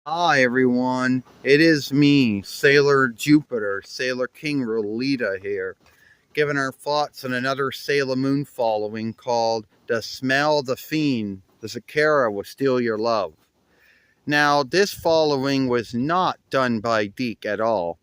Hi everyone, it is me, Sailor Jupiter, Sailor King Rolita here, giving our thoughts on another Sailor Moon following called The Smell the Fiend, the Sakara Will Steal Your Love. Now, this following was not done by Deke at all.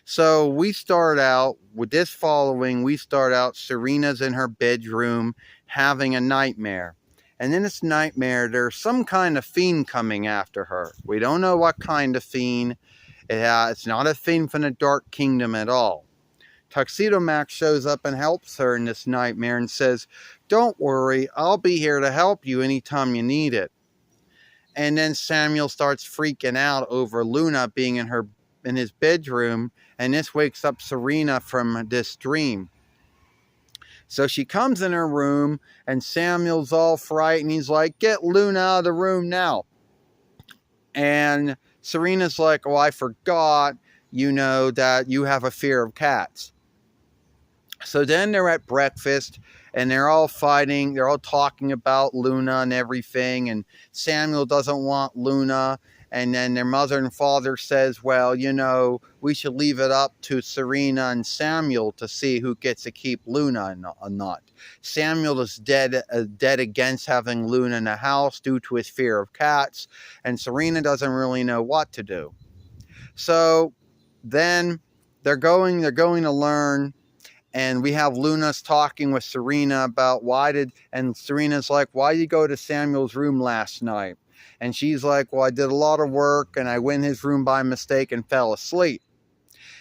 So we start out with this following. We start out Serena's in her bedroom having a nightmare. And in this nightmare, there's some kind of fiend coming after her. We don't know what kind of fiend. It's not a fiend from the Dark Kingdom at all. Tuxedo Max shows up and helps her in this nightmare and says, "Don't worry, I'll be here to help you anytime you need it." And then Samuel starts freaking out over Luna being in his bedroom, and this wakes up Serena from this dream. So she comes in her room, and Samuel's all frightened. He's like, "Get Luna out of the room now." And Serena's like, "Oh, I forgot, that you have a fear of cats." So then they're at breakfast and they're all fighting. They're all talking about Luna and everything. And Samuel doesn't want Luna. And then their mother and father says, "Well, we should leave it up to Serena and Samuel to see who gets to keep Luna or not." Samuel is dead against having Luna in the house due to his fear of cats. And Serena doesn't really know what to do. So then they're going to learn, and we have Luna's talking with Serena about and Serena's like, "Why did you go to Samuel's room last night?" And she's like, "Well, I did a lot of work and I went in his room by mistake and fell asleep."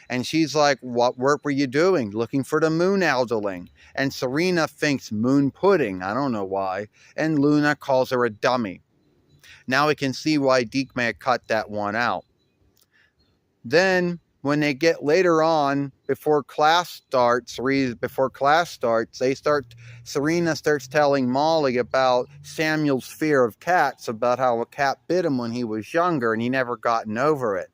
And she's like, "What work were you doing?" "Looking for the moon elderling." And Serena thinks moon pudding. I don't know why. And Luna calls her a dummy. Now we can see why Deke may have cut that one out. Then when they get later on, before class starts, Serena starts telling Molly about Samuel's fear of cats, about how a cat bit him when he was younger and he never gotten over it.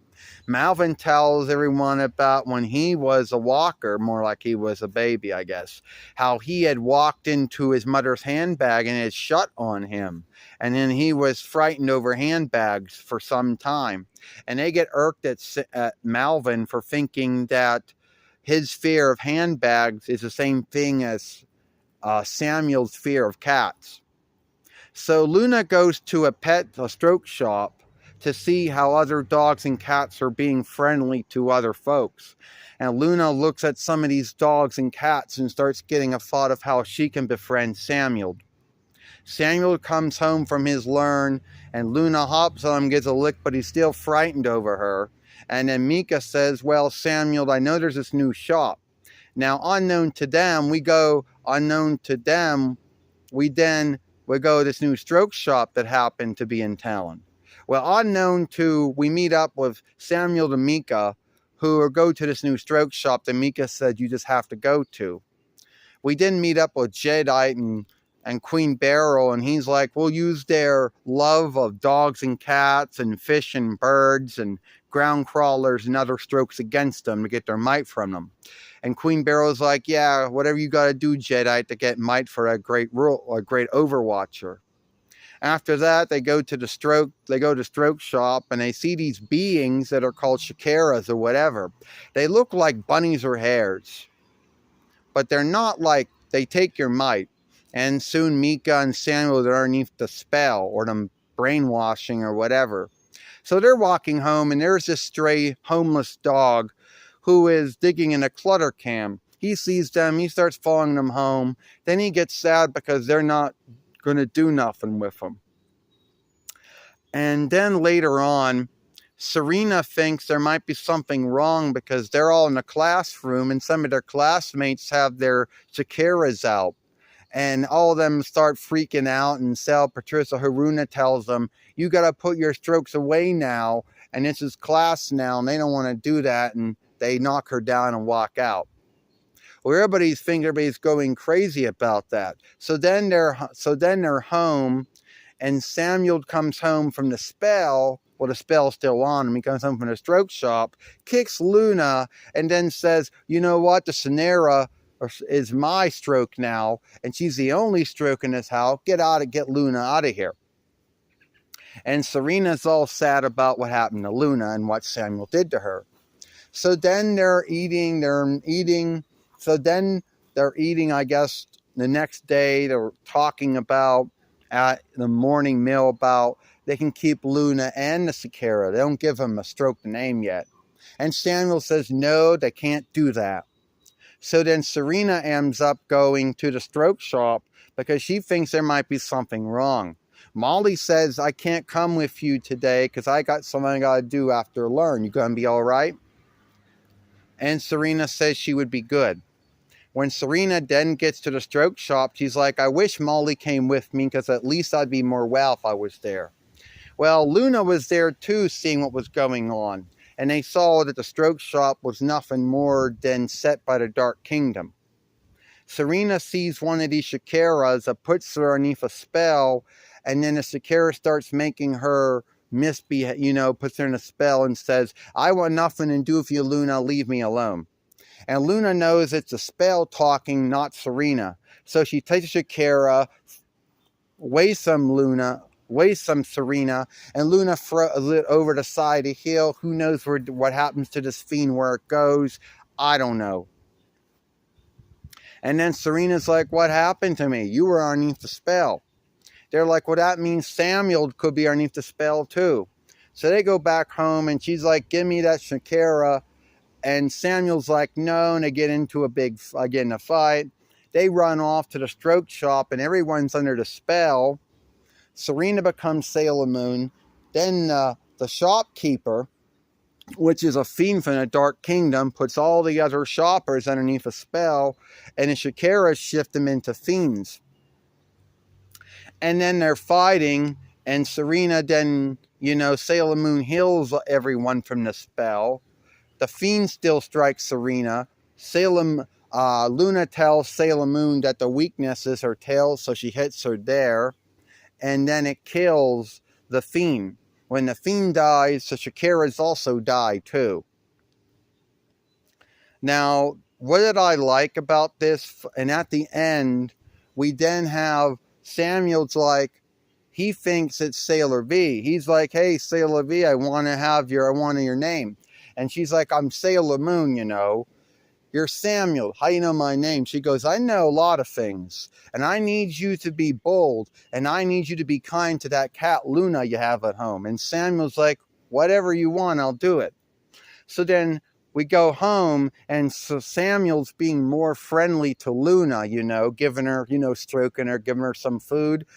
Malvin tells everyone about when he was a walker, more like he was a baby, I guess, how he had walked into his mother's handbag and it had shut on him. And then he was frightened over handbags for some time. And they get irked at Malvin for thinking that his fear of handbags is the same thing as Samuel's fear of cats. So Luna goes to a stroke shop to see how other dogs and cats are being friendly to other folks. And Luna looks at some of these dogs and cats and starts getting a thought of how she can befriend Samuel. Samuel comes home from his learn, and Luna hops on him, gets a lick, but he's still frightened over her. And then Mika says, "Well, Samuel, I know there's this new shop." Now, unknown to them, we go to this new stroke shop that happened to be in town. Well, we meet up with Samuel and Mika, who go to this new stroke shop that Mika said you just have to go to. We then meet up with Jadeite and Queen Beryl, and he's like, "We'll use their love of dogs and cats and fish and birds and ground crawlers and other strokes against them to get their might from them." And Queen Beryl's like, "Yeah, whatever you got to do, Jadeite, to get might for a great Overwatcher." After that, they go to stroke shop, and they see these beings that are called Shakaras or whatever. They look like bunnies or hares, but they're not like, they take your might. And soon Mika and Samuel are underneath the spell or the brainwashing or whatever. So they're walking home, and there's this stray homeless dog who is digging in a clutter can. He sees them, he starts following them home. Then he gets sad because they're not going to do nothing with him. And then later on, Serena thinks there might be something wrong because they're all in a classroom and some of their classmates have their Shakiras out. And all of them start freaking out, and Patricia Haruna tells them, "You got to put your strokes away now, and this is class now," and they don't want to do that, and they knock her down and walk out. Well, everybody's going crazy about that. So then they're home, and Samuel comes home from the spell. Well, the spell's still on him. He comes home from the stroke shop, kicks Luna, and then says, "You know what? The Chanella is my stroke now, and she's the only stroke in this house. Get Luna out of here." And Serena's all sad about what happened to Luna and what Samuel did to her. So then they're eating, I guess, the next day. They're talking about at the morning meal about they can keep Luna and the cicada. They don't give them a stroke name yet. And Samuel says, no, they can't do that. So then Serena ends up going to the stroke shop because she thinks there might be something wrong. Molly says, I can't come with you today because I got something I got to do after learn. You going to be all right? And Serena says she would be good. When Serena then gets to the stroke shop, she's like, I wish Molly came with me because at least I'd be more well if I was there. Well, Luna was there too, seeing what was going on. And they saw that the stroke shop was nothing more than set by the Dark Kingdom. Serena sees one of these cicadas that puts her underneath a spell, and then the cicada starts making her misbehave, puts her in a spell and says, I want nothing to do with you, Luna, leave me alone. And Luna knows it's a spell talking, not Serena. So she takes the cicada, weighs some Serena, and Luna throws it over the side of the hill. Who knows what happens to this fiend, where it goes? I don't know. And then Serena's like, what happened to me? You were underneath the spell. They're like, well, that means Samuel could be underneath the spell too. So they go back home, and she's like, give me that cicada. And Samuel's like, no, and they get into a fight. They run off to the stroke shop, and everyone's under the spell. Serena becomes Sailor Moon. Then the shopkeeper, which is a fiend from the Dark Kingdom, puts all the other shoppers underneath a spell, and the cicadas shift them into fiends. And then they're fighting, and Serena then, Sailor Moon heals everyone from the spell. The fiend still strikes Serena. Luna tells Sailor Moon that the weakness is her tail, so she hits her there. And then it kills the fiend. When the fiend dies, the cicadas also die too. Now, what did I like about this? And at the end, we then have Samuel's like, he thinks it's Sailor V. He's like, hey, Sailor V, I want your name. And she's like, I'm Sailor Moon, You're Samuel. How do you know my name? She goes, I know a lot of things. And I need you to be bold. And I need you to be kind to that cat Luna you have at home. And Samuel's like, whatever you want, I'll do it. So then we go home, and so Samuel's being more friendly to Luna, giving her, stroking her, giving her some food.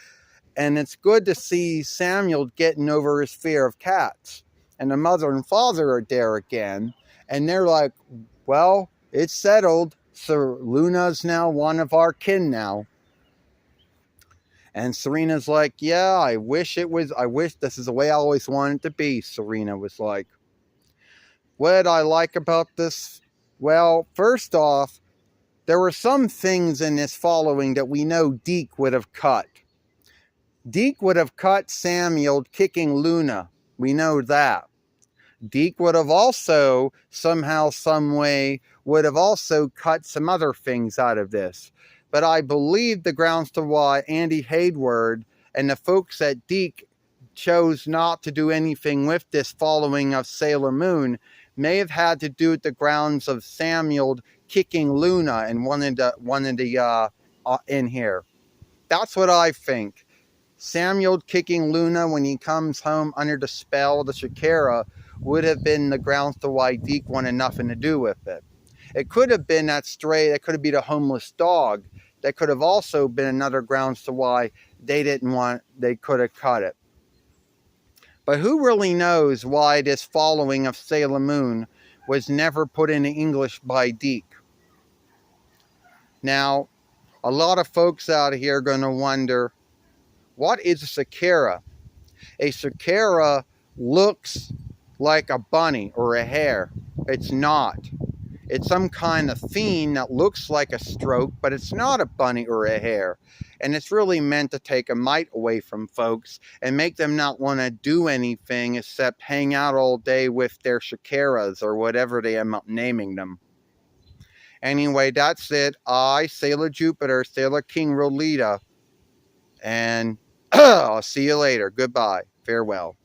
And it's good to see Samuel getting over his fear of cats. And the mother and father are there again. And they're like, well, it's settled. So Luna's now one of our kin now. And Serena's like, yeah, I wish this is the way I always wanted it to be. Serena was like, what did I like about this? Well, first off, there were some things in this following that we know Deke would have cut. Deke would have cut Samuel kicking Luna. We know that. Deke would have also, somehow, some way, would have also cut some other things out of this. But I believe the grounds to why Andy Hayward and the folks at Deke chose not to do anything with this following of Sailor Moon may have had to do with the grounds of Samuel kicking Luna and wanted in here. That's what I think. Samuel kicking Luna when he comes home under the spell of the cicada would have been the grounds to why Deke wanted nothing to do with it. It could have been that stray, it could have been a homeless dog. That could have also been another grounds to why they could have cut it. But who really knows why this following of Sailor Moon was never put into English by Deke? Now, a lot of folks out here are going to wonder, what is a cicada? A cicada looks like a bunny or a hare. It's not. It's some kind of fiend that looks like a stroke, but it's not a bunny or a hare. And it's really meant to take a mite away from folks and make them not want to do anything except hang out all day with their cicadas or whatever they end up naming them. Anyway, that's it. I, Sailor Jupiter, Sailor King Rolita, and I'll see you later. Goodbye. Farewell.